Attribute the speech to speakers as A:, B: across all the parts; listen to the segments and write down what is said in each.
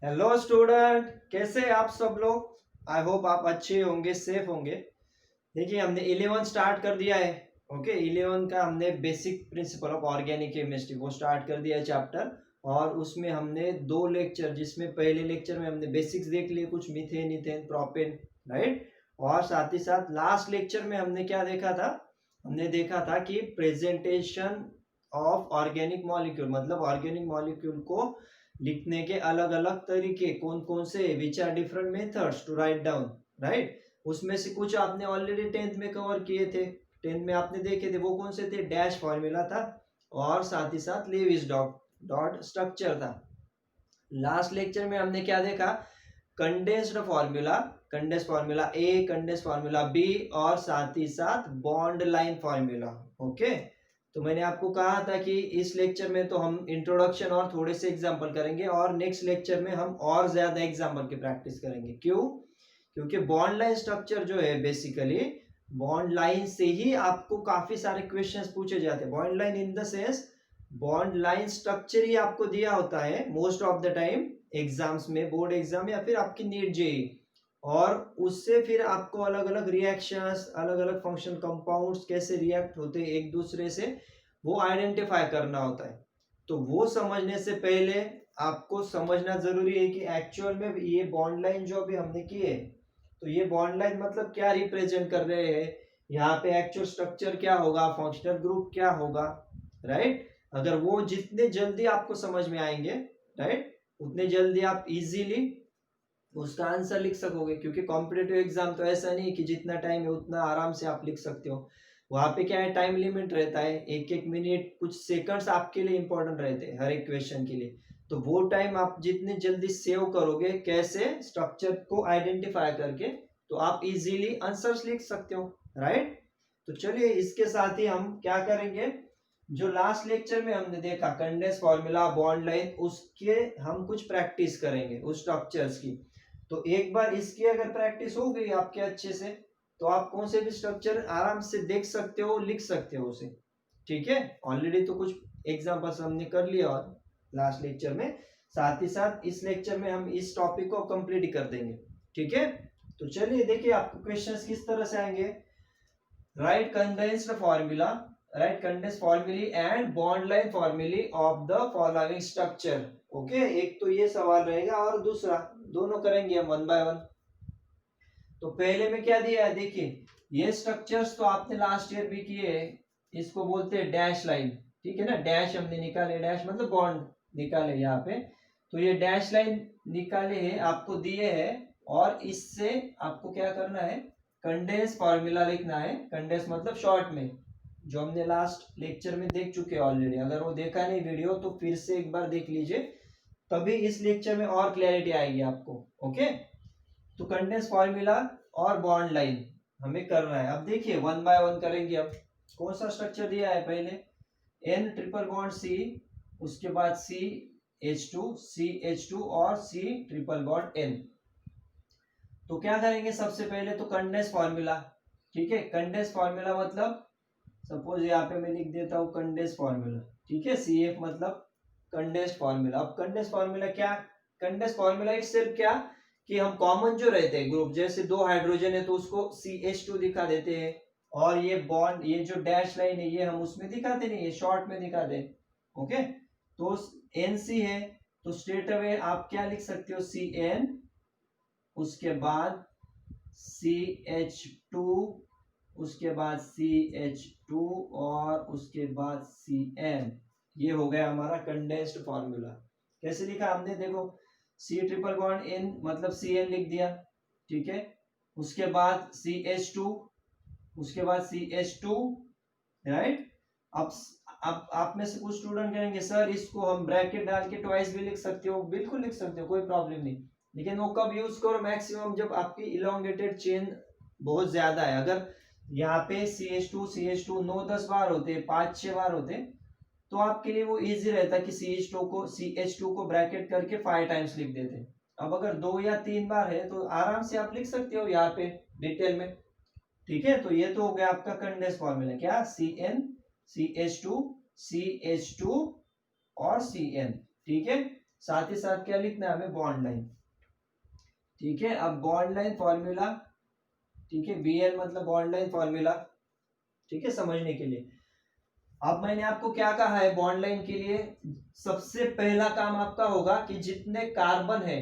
A: Hello student, कैसे हैं आप सब लोग। आई होप आप अच्छे होंगे, सेफ होंगे। देखिए, हमने 11 स्टार्ट कर दिया है। ओके, 11 का हमने basic principle of organic chemistry वो स्टार्ट कर दिया है चैप्टर। और उसमें हमने 2 लेक्चर, जिसमें पहले लेक्चर में हमने बेसिक्स देख लिए, कुछ मीथेन, इथेन, प्रोपेन, राइट। और साथ ही साथ लास्ट लेक्चर में हमने क्या देखा था, हमने देखा था कि प्रेजेंटेशन ऑफ ऑर्गेनिक मॉलिक्यूल, मतलब ऑर्गेनिक मॉलिक्यूल को लिखने के अलग अलग तरीके कौन कौन से, which are different methods to write down, right. उसमें से कुछ आपने ऑलरेडी 10th में कवर किए थे। 10th में आपने देखे थे, वो कौन से थे, डैश फॉर्मूला था और साथ ही साथ लेविस डॉट डॉट स्ट्रक्चर था। लास्ट लेक्चर में हमने क्या देखा, कंडेंस्ड फॉर्मूला, कंडेंस फॉर्मूला ए, कंडेंस फॉर्मूला बी और साथ ही साथ बॉन्ड लाइन फॉर्मूला। ओके, तो मैंने आपको कहा था कि इस लेक्चर में तो हम इंट्रोडक्शन और थोड़े से एग्जांपल करेंगे और नेक्स्ट लेक्चर में हम और ज्यादा एग्जांपल की प्रैक्टिस करेंगे। क्यों? क्योंकि बॉन्ड लाइन स्ट्रक्चर जो है, बेसिकली बॉन्ड लाइन से ही आपको काफी सारे क्वेश्चंस पूछे जाते हैं। Bond line in the sense, bond line structure ही आपको दिया होता है most of the time exams में, बोर्ड एग्जाम या फिर आपकी नीट जेई। और उससे फिर आपको अलग अलग रिएक्शंस, अलग अलग फंक्शन कंपाउंड्स कैसे रिएक्ट होते हैं एक दूसरे से, वो आइडेंटिफाई करना होता है। तो वो समझने से पहले आपको समझना जरूरी है कि एक्चुअल में ये बॉन्ड लाइन जो अभी हमने की है, तो ये बॉन्ड लाइन मतलब क्या रिप्रेजेंट कर रहे हैं, यहाँ पे एक्चुअल स्ट्रक्चर क्या होगा, फंक्शनल ग्रुप क्या होगा, राइट। अगर वो जितने जल्दी आपको समझ में आएंगे, राइट, उतने जल्दी आप इजीली उसका आंसर लिख सकोगे। क्योंकि कॉम्पिटेटिव एग्जाम तो ऐसा नहीं कि जितना टाइम है उतना आराम से आप लिख सकते हो। वहां पे क्या है, टाइम लिमिट रहता है, एक एक मिनट, कुछ सेकंड्स आपके लिए इंपॉर्टेंट रहते हैं हर एक क्वेश्चन के लिए। तो वो टाइम आप जितने जल्दी सेव करोगे, कैसे, स्ट्रक्चर को आइडेंटिफाई करके, तो आप इजीली आंसर्स लिख सकते हो, राइट। तो चलिए, इसके साथ ही हम क्या करेंगे, जो लास्ट लेक्चर में हमने देखा कंडेंस फॉर्मूला, बॉन्ड लाइन, उसके हम कुछ प्रैक्टिस करेंगे उस स्ट्रक्चर्स की। तो एक बार इसकी अगर प्रैक्टिस हो गई आपके अच्छे से, तो आप कौन से भी स्ट्रक्चर आराम से देख सकते हो, लिख सकते हो उसे। ठीक है, ऑलरेडी तो कुछ एग्जांपल्स हमने कर लिया और लास्ट लेक्चर में, साथ ही साथ इस लेक्चर में हम इस टॉपिक को कंप्लीट कर देंगे। ठीक है, तो चलिए देखिए आपको क्वेश्चंस किस तरह से आएंगे। Right condensed formula, right condense formulae and bond line formulae of the following structure. Okay, एक तो ये सवाल रहेगा और दूसरा, दोनों करेंगे हम वन बाय वन। तो पहले में क्या दिया है, देखिए ये स्ट्रक्चर्स तो आपने लास्ट ईयर भी किए हैं, इसको बोलते हैं डैश लाइन। ठीक है ना, डैश हमने निकाले, डैश मतलब बॉन्ड निकाले यहाँ पे। तो ये डैश लाइन निकाले हैं, आपको दिए हैं, और इससे आपको क्या करना है, कंडेंस फॉर्मूला लिखना है। कंडेंस मतलब शॉर्ट में, जो हमने लास्ट लेक्चर में देख चुके हैं ऑलरेडी। अगर वो देखा नहीं वीडियो तो फिर से एक बार देख लीजिए, तभी इस लेक्चर में और क्लैरिटी आएगी आपको। ओके, तो कंडेंस फॉर्मूला और बॉन्ड लाइन हमें करना है। अब देखिए वन बाय वन करेंगे। अब कौन सा स्ट्रक्चर दिया है, पहले एन ट्रिपल बॉन्ड सी, उसके बाद CH2 और C ट्रिपल बॉन्ड N। तो क्या करेंगे, सबसे पहले तो कंडेंस फॉर्मूला। ठीक है, कंडेंस फॉर्मूला मतलब सपोज यहाँ पे मैं लिख देता हूँ कंडेंस फॉर्मूला। ठीक है, CF मतलब कंडेंस्ड फॉर्मूला। अब कंडेंस फॉर्मूला क्या, कंडेंस फॉर्मूला इटसेल्फ क्या, कि हम कॉमन जो रहते हैं ग्रुप, जैसे 2 हाइड्रोजन है तो उसको CH2 दिखा देते हैं, और ये बॉन्ड, ये जो डैश लाइन है ये हम उसमें दिखाते नहीं, ये शॉर्ट में दिखाते हैं। ओके, तो NC है तो स्ट्रेट अवे आप क्या लिख सकते हो, CN, उसके बाद CH2, उसके बाद CH2 और उसके बाद CN। ये हो गया हमारा कंडेंस्ड फॉर्मूला। कैसे लिखा हमने, देखो C ट्रिपल बॉन्ड N मतलब CN लिख दिया। ठीक है, उसके बाद CH2, उसके बाद CH2, राइट। अब आप में से कुछ स्टूडेंट कहेंगे सर इसको हम ब्रैकेट डाल के ट्वाइस भी लिख सकते हो। बिल्कुल लिख सकते हो, कोई प्रॉब्लम नहीं, लेकिन वो कब यूज करो, मैक्सिमम जब आपकी इलोंगेटेड चेन बहुत ज्यादा है। अगर यहाँ पे CH2 9-10 बार होते, 5-6 बार होते, तो आपके लिए वो इजी रहता कि CH2 को ब्रैकेट करके 5 टाइम्स लिख देते। अब अगर 2 या 3 बार है तो आराम से आप लिख सकते हो यहाँ पे डिटेल में। ठीक है, तो ये तो हो गया आपका कंडेंस फॉर्मूला, क्या, CN, CH2 और CN। ठीक है, साथ ही साथ क्या लिखना है हमें, बॉन्ड लाइन। ठीक है, अब बॉन्ड लाइन फॉर्मूला, ठीक है, BL मतलब बॉन्ड लाइन फॉर्मूला, ठीक है, समझने के लिए। अब मैंने आपको क्या कहा है बॉन्ड लाइन के लिए, सबसे पहला काम आपका होगा कि जितने कार्बन है,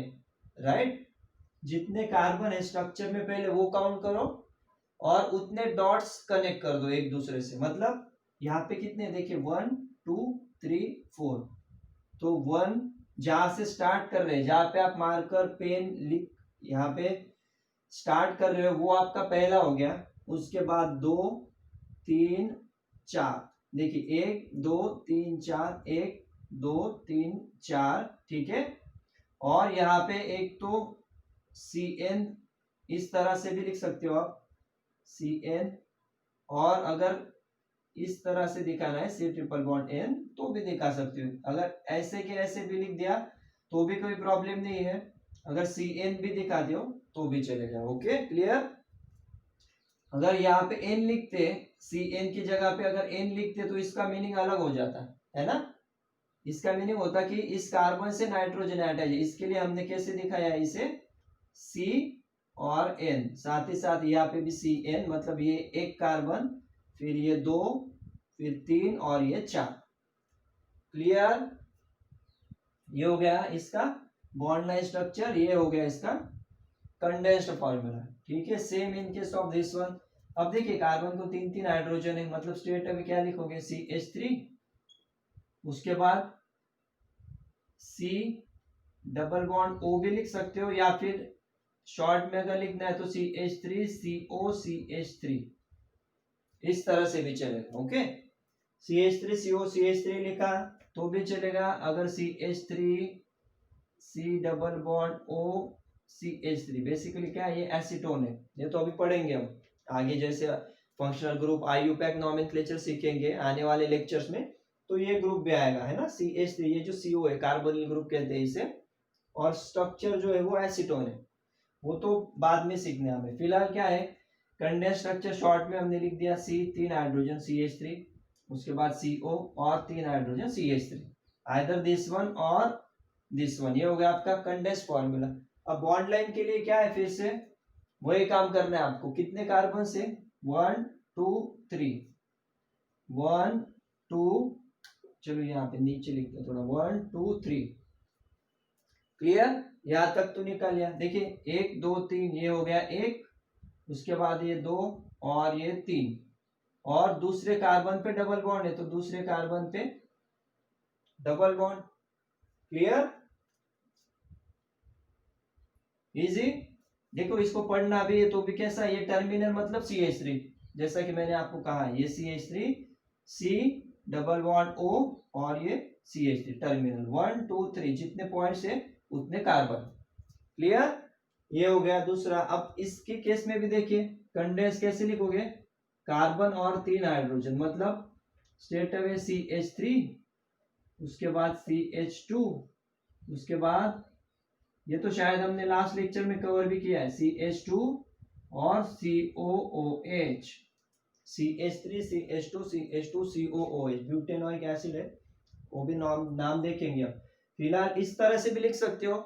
A: राइट, जितने कार्बन है स्ट्रक्चर में पहले वो काउंट करो और उतने डॉट्स कनेक्ट कर दो एक दूसरे से। मतलब यहाँ पे कितने देखिए 1 2 3 4, तो 1 जहां से स्टार्ट कर रहे हैं, जहां पे आप मार्कर पेन लिख यहाँ पे स्टार्ट कर रहे हो वो आपका पहला हो गया। उसके बाद 2 3 4, देखिए 1 2 3 4, 1 2 3 4, ठीक है। और यहाँ पे एक तो CN इस तरह से भी लिख सकते हो आप, CN, और अगर इस तरह से दिखाना है C ट्रिपल बॉन्ड N तो भी दिखा सकते हो। अगर ऐसे के ऐसे भी लिख दिया तो भी कोई प्रॉब्लम नहीं है, अगर CN भी दिखा दो तो भी चलेगा। Okay, clear. अगर यहाँ पे N लिखते, CN की जगह पे अगर N लिखते तो इसका मीनिंग अलग हो जाता है ना। इसका मीनिंग होता कि इस कार्बन से नाइट्रोजन अटैच है, इसके लिए हमने कैसे दिखाया इसे, C और N, साथ ही साथ यहाँ पे भी CN, मतलब ये एक कार्बन, फिर ये 2, फिर 3 और ये 4। क्लियर, ये हो गया इसका बॉन्ड लाइन स्ट्रक्चर, ये हो गया इसका कंडेंस्ड फॉर्मूला। ठीक है, same in case of this one. अब देखिए कार्बन को 3 हाइड्रोजन है, मतलब स्ट्रेट अवे क्या लिखोगे, CH3, उसके बाद C डबल बॉन्ड O भी लिख सकते हो, या फिर शॉर्ट में अगर लिखना है तो CH3 CO CH3, इस तरह से भी चलेगा। ओके, CH3 CO CH3 लिखा तो भी चलेगा। अगर CH3 C double bond O CH3, basically क्या है, ये एसीटोन है। ये तो अभी पढ़ेंगे हम आगे, जैसे फंक्शनल ग्रुप IUPAC नॉमेनक्लेचर सीखेंगे आने वाले लेक्चर्स में, तो ये ग्रुप भी आएगा, है ना। CH3 ये जो CO है, कार्बोनिल ग्रुप कहते हैं इसे, और स्ट्रक्चर जो है वो एसीटोन है, वो तो बाद में सीखना है हमें। फिलहाल क्या है, कंडेंस स्ट्रक्चर शॉर्ट में हमने लिख दिया, C 3 हाइड्रोजन CH3, उसके बाद CO और 3 hydrogen CH3, either this one और दिस वन। ये हो गया आपका कंडेंस फॉर्मूला। अब बॉन्ड लाइन के लिए क्या है, फिर से वही काम करना है आपको। कितने कार्बन से, 1 2 3, 1 2, चलो यहाँ पे नीचे लिखते हैं थोड़ा, 1 2 3। क्लियर, यहां तक तो निकाल लिया। देखिए 1 2 3, ये हो गया 1, उसके बाद ये 2 और ये 3, और दूसरे कार्बन पे डबल बॉन्ड है तो दूसरे कार्बन पे डबल बॉन्ड। Clear, easy. देखो इसको पढ़ना भी है तो भी कैसा, ये टर्मिनल मतलब CH3, जैसा कि मैंने आपको कहा, ये CH3 C double bond O और ये CH3 टर्मिनल, 1 2 3, जितने पॉइंट्स है उतने कार्बन। क्लियर, ये हो गया दूसरा। अब इसके केस में भी देखिए कंडेंस कैसे लिखोगे, कार्बन और 3 हाइड्रोजन, मतलब स्ट्रेट अवे CH3, उसके बाद CH2, उसके बाद ये तो शायद हमने लास्ट लेक्चर में कवर भी किया है, CH2 और COOH, CH3 CH2 CH2 COOH, butanoic acid है, वो भी नाम देखेंगे अब। फिलहाल इस तरह से भी लिख सकते हो,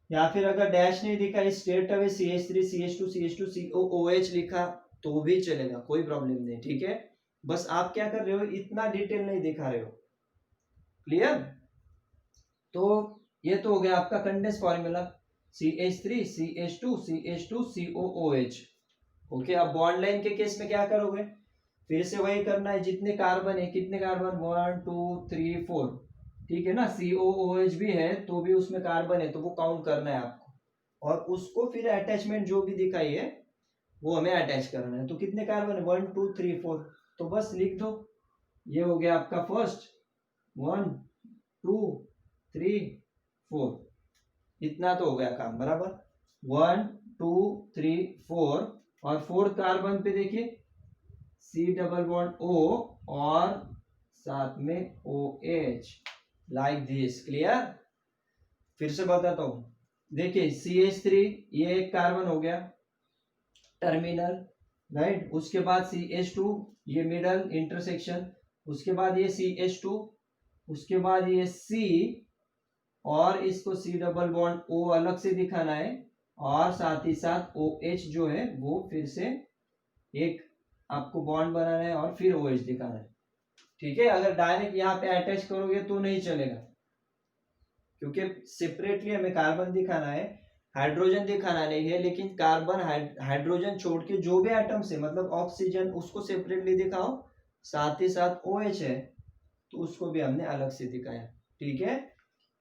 A: या फिर अगर डैश नहीं दिखा, straight away CH3 CH2 CH2 COOH लिखा तो भी चलेगा, कोई प्रॉब्लम नहीं। ठीक है, बस आप क्या कर रहे हो, इतना डिटेल नहीं दिखा रहे हो। क्लियर, तो ये तो हो गया आपका condense formula, CH3 CH2 CH2 COOH। Okay, अब बॉन्ड लाइन के केस में क्या करोगे, फिर से वही करना है, जितने कार्बन है, कितने कार्बन, 1 2 3 4, ठीक है ना। COOH भी है तो भी उसमें कार्बन है तो वो काउंट करना है आपको, और उसको फिर अटैचमेंट जो भी दिखाई है वो हमें अटैच करना है। तो कितने कार्बन है, 1 2 3 4, तो बस लिख दो। ये हो गया आपका फर्स्ट, 1 2 3 4, इतना तो हो गया काम बराबर, 1 2 3 4, और फोर्थ कार्बन पे देखिए C डबल बॉन्ड O और साथ में OH, लाइक दिस। क्लियर, फिर से बताता हूं, देखिए CH3 ये एक कार्बन हो गया टर्मिनल, राइट, उसके बाद CH2 ये मिडल इंटरसेक्शन, उसके बाद ये CH2, उसके बाद ये C और इसको C डबल बॉन्ड O अलग से दिखाना है, और साथ ही साथ OH जो है वो फिर से एक आपको बॉन्ड बनाना है और फिर OH दिखाना है। ठीक है, अगर डायरेक्ट यहाँ पे अटैच करोगे तो नहीं चलेगा, क्योंकि सेपरेटली हमें कार्बन दिखाना है, हाइड्रोजन दिखाना नहीं है, लेकिन कार्बन हाइड्रोजन छोड़ के जो भी एटम्स है, मतलब ऑक्सीजन, उसको सेपरेटली दिखाओ, साथ ही साथ OH है तो उसको भी हमने अलग से दिखाया। ठीक है,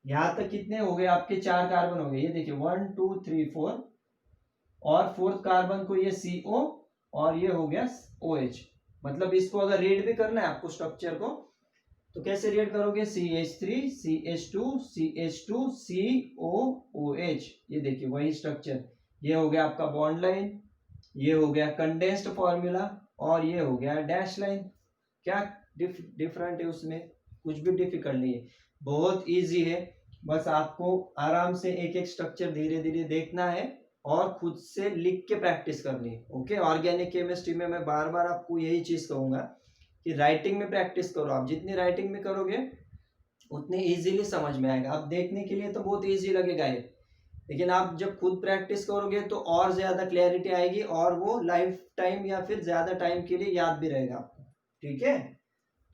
A: यहाँ तक कितने हो गए आपके, 4 कार्बन हो गए, ये देखिए 1 2 3 4, और फोर्थ कार्बन को ये CO, और ये हो गया OH। मतलब इसको अगर रीड भी करना है आपको स्ट्रक्चर को, तो कैसे रीड करोगे, CH3 CH2 CH2 COOH। ये देखिए वही स्ट्रक्चर, ये हो गया आपका बॉन्ड लाइन, ये हो गया कंडेंस्ड फॉर्मूला, और ये हो गया डैश लाइन। क्या डिफरेंट है उसमें, कुछ भी डिफिकल्ट नहीं है, बहुत इजी है। बस आपको आराम से एक एक स्ट्रक्चर धीरे धीरे देखना है और खुद से लिख के प्रैक्टिस करनी है। ओके, ऑर्गेनिक केमिस्ट्री में मैं बार बार आपको यही चीज कहूंगा कि राइटिंग में प्रैक्टिस करो। आप जितनी राइटिंग में करोगे उतनी इजीली समझ में आएगा। अब देखने के लिए तो बहुत इजी लगेगा ये, लेकिन आप जब खुद प्रैक्टिस करोगे तो और ज्यादा क्लैरिटी आएगी, और वो लाइफ टाइम या फिर ज्यादा टाइम के लिए याद भी रहेगा आपको। ठीक है,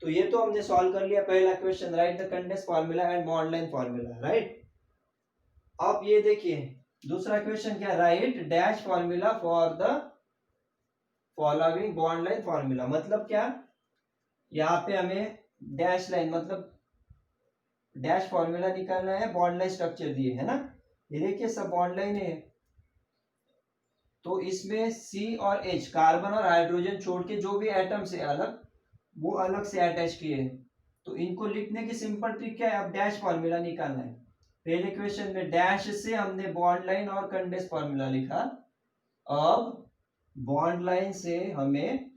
A: तो ये तो हमने सॉल्व कर लिया पहला question, right the condense formula and bond line formula, right. अब ये देखिए दूसरा क्वेश्चन क्या, right dash formula for the following bond line formula. मतलब क्या, यहाँ पे हमें डैश लाइन मतलब डैश फार्मूला निकालना है, बॉन्ड लाइन स्ट्रक्चर दिए है ना, ये देखिए सब बॉन्ड लाइन है, तो इसमें C और H कार्बन और हाइड्रोजन छोड़ के जो भी एटम्स है अलग, वो अलग से अटैच किए हैं। तो इनको लिखने की सिंपल ट्रिक क्या है, अब डैश फार्मूला निकालना है। पहले क्वेश्चन में डैश से हमने बॉन्ड लाइन और कंडेंस फार्मूला लिखा, अब बॉन्ड लाइन से हमें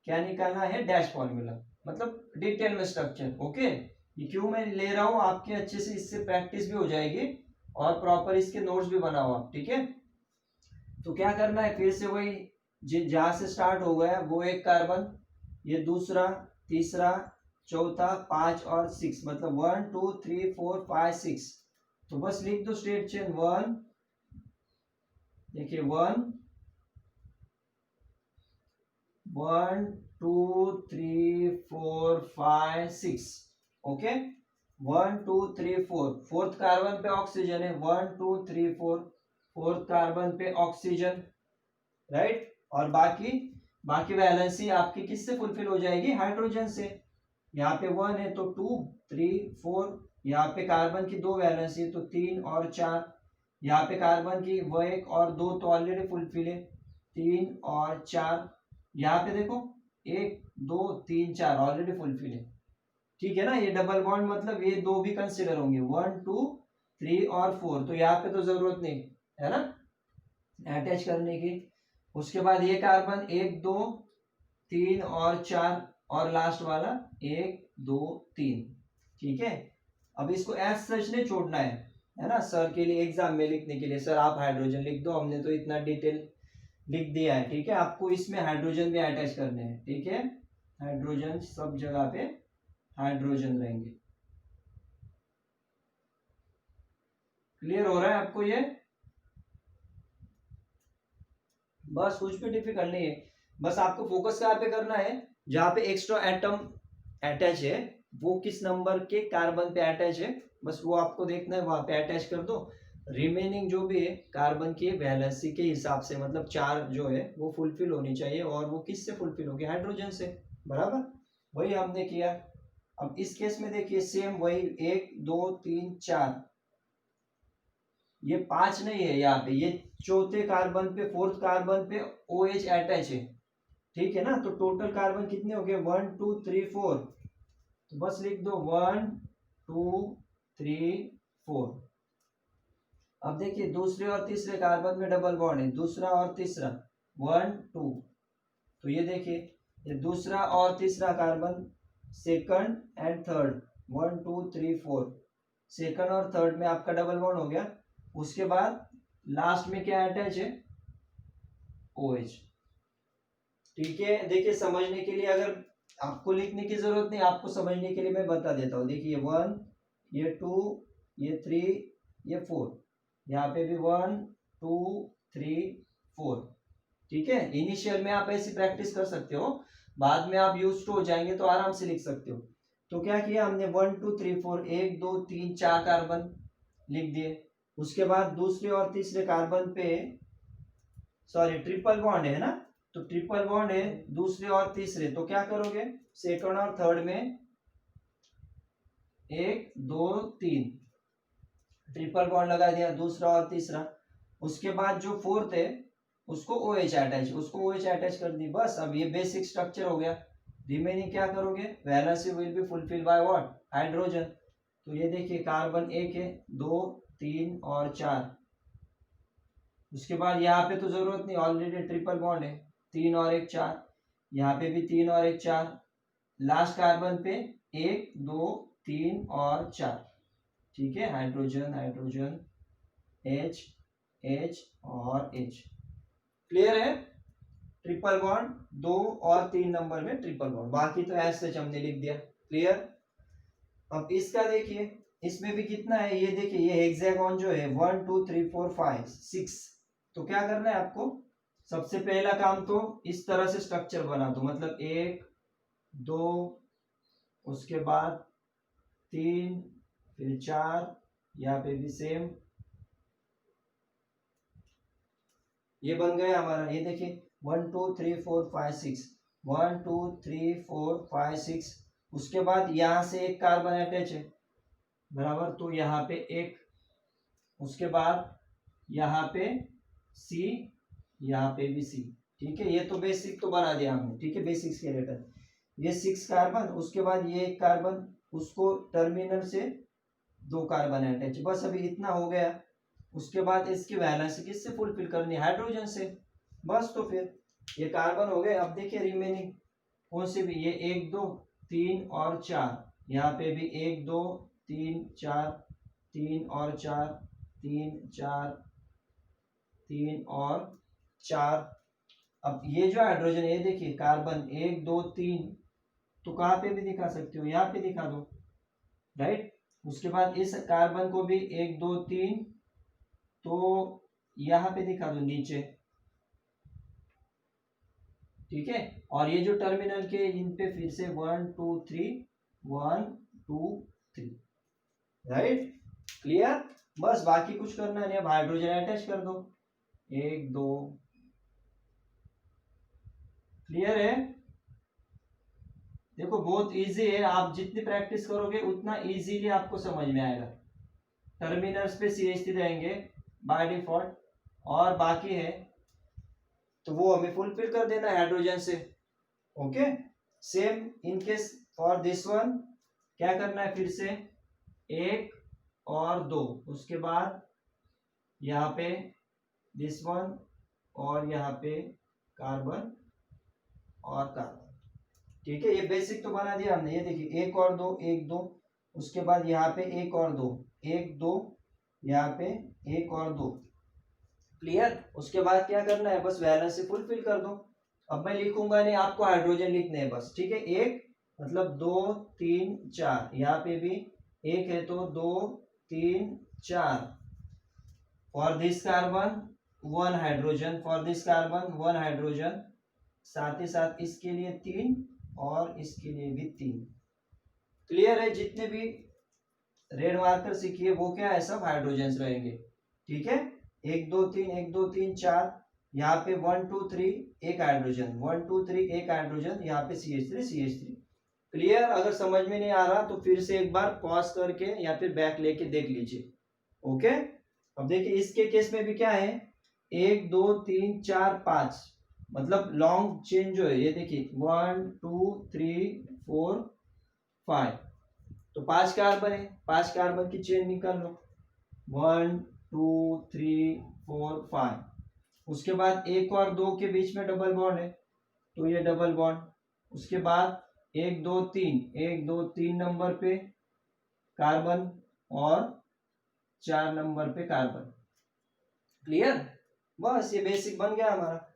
A: क्या निकालना है, डैश फार्मूला, मतलब डिटेल में स्ट्रक्चर। ओके, ये क्यों मैं ले रहा हूं, आपके अच्छे से इससे प्रैक्टिस भी हो जाएगी और प्रॉपर इसके नोट्स भी बनाओ आप। ठीक है, तो क्या करना है, फिर से वही जहां से स्टार्ट हो गया वो एक कार्बन, ये दूसरा, तीसरा, चौथा, 5 और 6, मतलब 1 2 3 4 5 6। तो बस लिख दो स्ट्रेट चेन 1, देखिए 1 1 2 3 4 5 6। ओके, 1 2 3 4, फोर्थ कार्बन पे ऑक्सीजन है, 1 2 3 4, फोर्थ कार्बन पे ऑक्सीजन, राइट। और बाकी बाकी वैलेंसी आपकी किससे फुलफिल हो जाएगी, हाइड्रोजन से। यहाँ पे 1 है तो 2 3 4, यहाँ पे कार्बन की 2 वैलेंसी तो 3 और 4, यहाँ पे कार्बन की 1 और 2 तो ऑलरेडी फुलफिल है, 3 और 4, यहाँ पे देखो 1 2 3 4 ऑलरेडी फुलफिल है। ठीक है ना, ये डबल बॉन्ड मतलब ये 2 भी कंसिडर होंगे, 1 2 3 और 4, तो यहाँ पे तो जरूरत नहीं है ना अटैच करने की। उसके बाद ये कार्बन 1 2 3 और 4, और लास्ट वाला 1 2 3। ठीक है, अब इसको एज सच नहीं छोड़ना है ना, सर के लिए एग्जाम में लिखने के लिए, सर आप हाइड्रोजन लिख दो, हमने तो इतना डिटेल लिख दिया है। ठीक है, आपको इसमें हाइड्रोजन भी अटैच करने हैं। ठीक है, हाइड्रोजन सब जगह पे हाइड्रोजन रहेंगे। क्लियर हो रहा है आपको ये, बस कुछ भी डिफिकल्ट नहीं है, बस आपको फोकस कहाँ पे करना है, जहां पे एक्स्ट्रा एटम अटैच है वो किस नंबर के कार्बन पे अटैच है, बस वो आपको देखना है, वहां पे अटैच कर दो। रिमेनिंग जो भी है कार्बन की वैलेंसी के हिसाब से, मतलब 4 जो है वो फुलफिल होनी चाहिए, और वो किससे फुलफिल होगी, हाइड्रोजन से, बराबर वही हमने किया। अब इस केस में देखिए सेम वही 1 2 3 4, ये 5 नहीं है यहाँ पे, ये चौथे कार्बन पे फोर्थ कार्बन पे OH अटैच है। ठीक है ना, तो टोटल कार्बन कितने हो गए, 1 2 3 4, तो बस लिख दो 1 2 3 4। अब देखिए दूसरे और तीसरे कार्बन में डबल बॉन्ड है, दूसरा और तीसरा 1 2, तो ये देखिए ये दूसरा और तीसरा carbon, second and third 1 2 3 4, second और थर्ड में आपका डबल बॉन्ड हो गया। उसके बाद लास्ट में क्या अटैच है, OH। ठीक है, देखिए समझने के लिए, अगर आपको लिखने की जरूरत नहीं, आपको समझने के लिए मैं बता देता हूँ। देखिए 1, ये 2, ये 3, ये 4, यहाँ पे भी 1 2 3 4। ठीक है, इनिशियल में आप ऐसी प्रैक्टिस कर सकते हो, बाद में आप यूज्ड हो जाएंगे तो आराम से लिख सकते हो। तो क्या किया हमने 1 2 3 4 1 2 3 4 कार्बन लिख दिए। उसके बाद दूसरे और तीसरे कार्बन पे सॉरी ट्रिपल बॉन्ड है ना, तो ट्रिपल बॉन्ड है दूसरे और तीसरे, तो क्या करोगे सेकंड और थर्ड में 1 2 3 ट्रिपल बॉन्ड लगा दिया, दूसरा और तीसरा। उसके बाद जो फोर्थ है उसको OH अटैच कर दी, बस। अब ये बेसिक स्ट्रक्चर हो गया। रिमेनिंग क्या करोगे, valency will be fulfil by what, hydrogen. तो ये देखिए कार्बन 1 है, 2 3 और 4। उसके बाद यहाँ पे तो जरूरत नहीं, ऑलरेडी ट्रिपल बॉन्ड है, 3 और 1 4। यहाँ पे भी 3 और 1 4। लास्ट कार्बन पे 1 2 3 और 4। ठीक है, हाइड्रोजन हाइड्रोजन H H और H। क्लियर है, ट्रिपल बॉन्ड 2 और 3 नंबर में ट्रिपल बॉन्ड, बाकी तो ऐसे हमने लिख दिया। क्लियर। अब इसका देखिए, इसमें भी कितना है ये देखिए, ये हेक्सागोन जो है 1 2 3 4 5 6। तो क्या करना है आपको, सबसे पहला काम तो इस तरह से स्ट्रक्चर बना दो, मतलब 1 2, उसके बाद 3, फिर 4, यहाँ पे भी सेम, ये बन गया हमारा। ये देखिए 1 2 3 4 5 6, 1 2 3 4 5 6। उसके बाद यहाँ से एक कार्बन अटैच है बराबर, तो यहाँ पे एक, उसके बाद यहाँ पे C, यहाँ पे भी C। ठीक है, ये तो बेसिक तो बना दिया हमने। ठीक है, बेसिक स्केलेटन, ये 6 कार्बन, उसके बाद ये एक कार्बन, उसको टर्मिनल से 2 कार्बन अटैच, बस अभी इतना हो गया। उसके बाद इसकी वैलेंसी किससे फुलफिल करनी, हाइड्रोजन से, बस। तो फिर ये कार्बन हो गए। अब देखिए रिमेनिंग कौन से भी, ये 1 2 3 और 4, यहाँ पे भी 1 2 3 4, 3 और 4, 3 4 3 और 4। अब ये जो हाइड्रोजन, ये देखिए कार्बन 1 2 3, तो कहाँ पे भी दिखा सकते हो, यहाँ पे दिखा दो, राइट। उसके बाद इस कार्बन को भी 1 2 3, तो यहाँ पे दिखा दो नीचे। ठीक है, और ये जो टर्मिनल के इन पे फिर से 1 2 3 1 2 3, राइट। क्लियर, बस बाकी कुछ करना नहीं। अब हाइड्रोजन अटैच कर दो, 1 2। क्लियर है, देखो बहुत इजी है, आप जितनी प्रैक्टिस करोगे उतना इजीली आपको समझ में आएगा। टर्मिनल्स पे CH3 रहेंगे बाय डिफॉल्ट, और बाकी है तो वो हमें फुलफिल कर देना है हाइड्रोजन से। Okay, same in case for this one, क्या करना है फिर से 1 और 2, उसके बाद यहाँ पे दिस वन, और यहाँ पे कार्बन और कार्बन। ठीक है, ये बेसिक तो बना दिया हमने। ये देखिए 1 और 2 1 2, उसके बाद यहाँ पे 1 और 2 1 2, यहाँ पे 1 और 2। क्लियर, उसके बाद क्या करना है, बस वैलेंसी फुलफिल कर दो। अब मैं लिखूंगा नहीं, आपको हाइड्रोजन लिखने हैं बस। ठीक है, 1 मतलब 2 3 4, यहाँ पे भी 1 है तो 2 3 4। For this carbon 1 hydrogen, for this carbon 1 hydrogen, साथ ही साथ इसके लिए 3 और इसके लिए भी 3। क्लियर है, जितने भी रेड मार्कर सीखिए वो क्या है, सब हाइड्रोजन रहेंगे। ठीक है, 1 2 3 1 2 3 4, यहाँ पे 1 2 3 एक हाइड्रोजन, 1 2 3 एक हाइड्रोजन, यहाँ पे CH3। क्लियर, अगर समझ में नहीं आ रहा तो फिर से एक बार पॉज करके या फिर बैक लेके देख लीजिए। ओके, अब देखिए इसके केस में भी क्या है, 1 2 3 4 5, मतलब लॉन्ग चेन जो है, ये देखिए 1 2 3 4 5, तो 5 कार्बन है, 5 कार्बन की चेन निकाल लो, 1 2 3 4 5। उसके बाद 1 और 2 के बीच में डबल बॉन्ड है, तो ये डबल बॉन्ड। उसके बाद 1 2 3, 1 2 3 नंबर पे कार्बन और 4 नंबर पे कार्बन। क्लियर, बस ये बेसिक बन गया हमारा।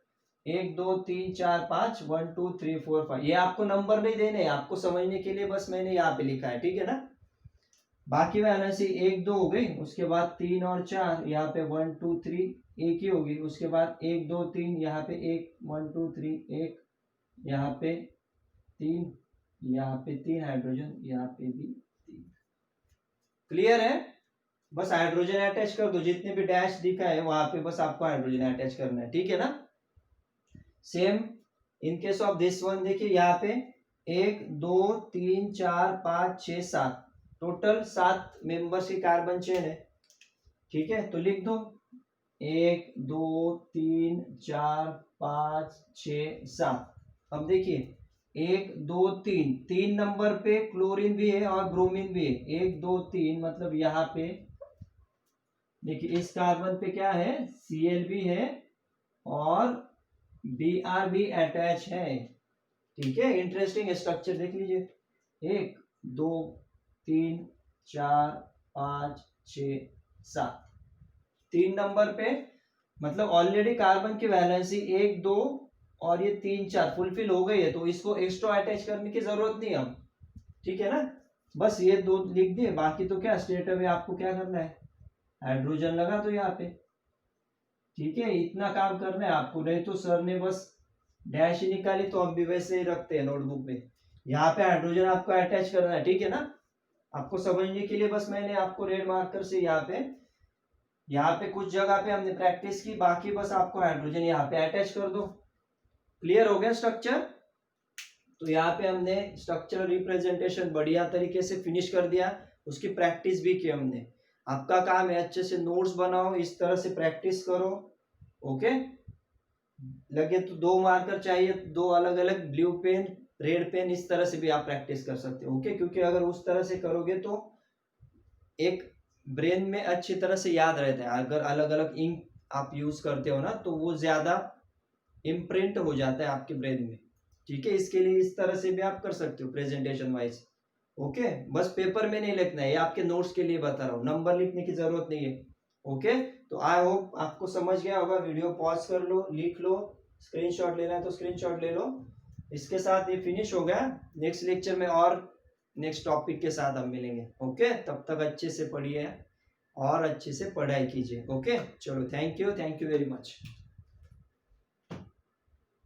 A: 1 2 3 4 5 1 2 3 4 5, ये आपको नंबर नहीं देने, आपको समझने के लिए बस मैंने यहाँ पे लिखा है। ठीक है ना, बाकी वैलेंसी 1 2 हो गई, उसके बाद 3 और 4 यहाँ पे 1 2 3 एक ही होगी, उसके बाद 1 2 3 यहाँ पे 1 1 2 3 1, यहाँ पे 3, यहाँ पे 3 हाइड्रोजन, यहाँ पे भी 3। क्लियर है? बस हाइड्रोजन अटैच कर दो, जितने भी डैश दिखा है वहां पे बस आपको हाइड्रोजन अटैच करना है, ठीक है ना। Same in case of this one, देखिए यहाँ पे 1 2 3 4 5 6 7, टोटल 7 मेंबर्स की कार्बन चेन है, ठीक है। तो लिख दो 1 2 3 4 5 6 7। अब देखिए 1 2 3, 3 नंबर पे क्लोरीन भी है और ब्रोमीन भी है, 1 2 3, मतलब यहाँ पे देखिए इस कार्बन पे क्या है, Cl भी है और Br भी अटैच है, ठीक है। इंटरेस्टिंग स्ट्रक्चर देख लीजिए, 1 2 3 4 5 6 7, 3 नंबर पे, मतलब ऑलरेडी कार्बन की वैलेंसी 1 2 और ये 3 4 फुलफिल हो गई है, तो इसको एक्स्ट्रा अटैच करने की जरूरत नहीं हम, ठीक है ना। बस ये 2 लिख दिए, बाकी तो क्या स्ट्रेट अवे आपको क्या करना है, हाइड्रोजन लगा दो यहाँ पे, ठीक है। इतना काम करना है आपको, नहीं तो सर ने बस डैश ही निकाली तो हम भी वैसे ही रखते हैं नोटबुक में। यहाँ पे हाइड्रोजन आपको अटैच करना है, ठीक है ना। आपको समझने के लिए बस मैंने आपको रेड मार्कर से यहाँ पे कुछ जगह पे हमने प्रैक्टिस की, बाकी बस आपको हाइड्रोजन यहाँ पे अटैच कर दो। क्लियर हो गया स्ट्रक्चर? तो यहाँ पे हमने स्ट्रक्चरल रिप्रेजेंटेशन बढ़िया तरीके से फिनिश कर दिया, उसकी प्रैक्टिस भी की हमने। आपका काम है अच्छे से नोट्स बनाओ, इस तरह से प्रैक्टिस करो, ओके। लगे तो 2 मार्कर चाहिए, 2 अलग अलग, ब्लू पेन रेड पेन, इस तरह से भी आप प्रैक्टिस कर सकते हो, ओके। क्योंकि अगर उस तरह से करोगे तो एक ब्रेन में अच्छी तरह से याद रहता है। अगर अलग अलग इंक आप यूज करते हो ना, तो वो ज्यादा इम्प्रिंट हो जाता है आपके ब्रेन में, ठीक है। इसके लिए इस तरह से भी आप कर सकते हो प्रेजेंटेशन वाइज, ओके। बस पेपर में नहीं लिखना है, ये आपके नोट्स के लिए बता रहा हूँ, नंबर लिखने की जरूरत नहीं है, ओके। तो आई होप आपको समझ गया होगा। वीडियो पॉज कर लो, लिख लो, स्क्रीनशॉट लेना है तो स्क्रीनशॉट ले लो। इसके साथ ये फिनिश हो गया। नेक्स्ट लेक्चर में और नेक्स्ट टॉपिक के साथ हम मिलेंगे, ओके। तब तक अच्छे से पढ़िए और अच्छे से पढ़ाई कीजिए, ओके। चलो, थैंक यू वेरी मच।